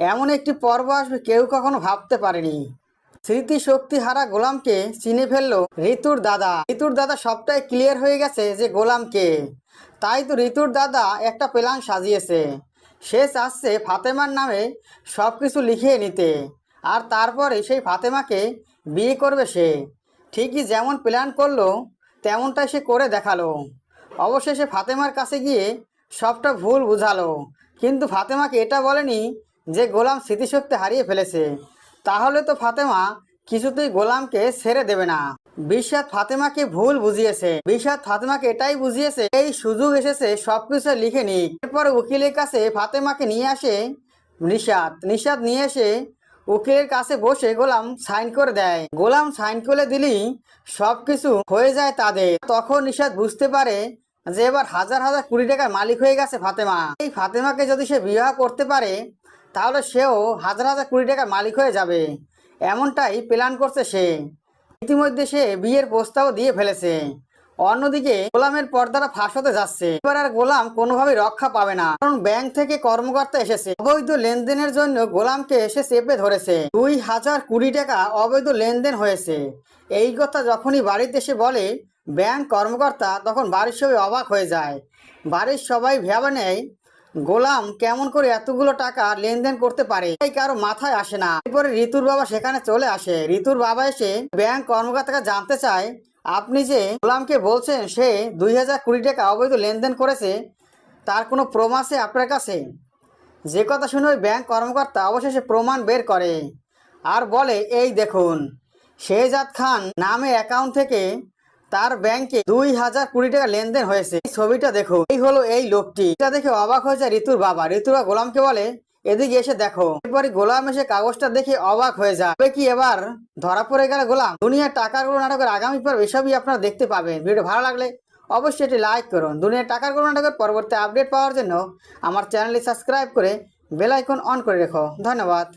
এমন একটি পর্ব আসবে কেউ কখনো ভাবতে পারেনি। স্মৃতিশক্তি হারা গোলামকে চিনে ফেললো ঋতুর দাদা। ঋতুর দাদা সবটাই ক্লিয়ার হয়ে গেছে যে গোলাম কে। তাই তো ঋতুর দাদা একটা প্ল্যান সাজিয়েছে। সে চাচ্ছে ফাতেমার নামে সব কিছু লিখিয়ে নিতে, আর তারপরে সেই ফাতেমাকে বিয়ে করবে সে। ঠিকই যেমন প্ল্যান করলো তেমনটাই সে করে দেখালো। অবশেষে ফাতেমার কাছে গিয়ে সবটা ভুল বুঝালো, কিন্তু ফাতেমাকে এটা বলেনি যে গোলাম স্মৃতিশক্তি হারিয়ে ফেলেছে। তাহলে তো ফাতেমা কিছুতেই গোলামকে ছেড়ে দেবে না। বিশাত ফাতেমাকে ভুল বুঝিয়েছে। বিশাত ফাতেমাকে এটাই বুঝিয়েছে এই সুযোগ এসেছে সবকিছু লিখে নিক। এরপর উকিলের কাছে ফাতেমাকে নিয়ে আসে নিশাত। নিশাত নিয়ে এসে উকিলের কাছে বসে গোলাম সাইন করে দেয়। গোলাম সাইন করে দিলেই সবকিছু হয়ে যায় তাদের। তখন নিশাত বুঝতে পারে যে এবার হাজার হাজার কোটি টাকার মালিক হয়ে গেছে ফাতেমা। এই ফাতেমাকে যদি সে বিবাহ করতে পারে তাহলে সেও হাজার হাজার কোটি টাকার মালিক হয়ে যাবে। এমনটাই প্ল্যান করছে সে। ইতিমধ্যে সে বিয়ের প্রস্তাব দিয়ে ফেলেছে। অন্যদিকে গোলামের পর্দাটা ফাঁস হতে যাচ্ছে। এবার আর গোলাম কোনোভাবেই রক্ষা পাবে না, কারণ ব্যাংক থেকে কর্মকর্তা এসেছে। অবৈধ লেনদেনের জন্য গোলামকে এসে চেপে ধরেছে। 2000 কোটি টাকা অবৈধ লেনদেন হয়েছে। এই কথা যখনই বাড়িতে এসে বলে ব্যাংক কর্মকর্তা, তখন বাড়ির সবাই অবাক হয়ে যায়। বাড়ির সবাই ভেবে নেয় গোলাম কেমন করে এতগুলো টাকা লেনদেন করতে পারে, এই কারো মাথায় আসে না। এরপরে ঋতুর বাবা সেখানে চলে আসে। ঋতুর বাবা এসে ব্যাংক কর্মকর্তাকে জানতে চায়, আপনি যে গোলামকে বলছেন সে 2000 কোটি টাকা অবৈধ লেনদেন করেছে, তার কোনো প্রমাণ আছে আপনার কাছে? যে কথা শুনে ওই ব্যাংক কর্মকর্তা অবশেষে প্রমাণ বের করে আর বলে, এই দেখুন, শেহজাদ খান নামে অ্যাকাউন্ট থেকে তার ব্যাংকে 2000 কোটি টাকা লেনদেন হয়েছে। এই ছবিটা দেখো, এই হলো এই লোকটি। এটা দেখে অবাক হয়ে যায় ঋতুর বাবা। ঋতুর বাবা গোলামকে বলে, এদিকে এসে দেখো। এরপরে গোলাম এসে কাগজটা দেখে অবাক হয়ে যায়। তবে কি এবার ধরা পড়ে গেল গোলাম? দুনিয়ার টাকার গরু নাটকের আগামী পর্ব এসবই আপনারা দেখতে পাবেন। ভিডিও ভালো লাগলে অবশ্যই এটি লাইক করুন। দুনিয়ার টাকার গরু নাটকের পরবর্তী আপডেট পাওয়ার জন্য আমার চ্যানেলটি সাবস্ক্রাইব করে বেল আইকন অন করে রেখো। ধন্যবাদ।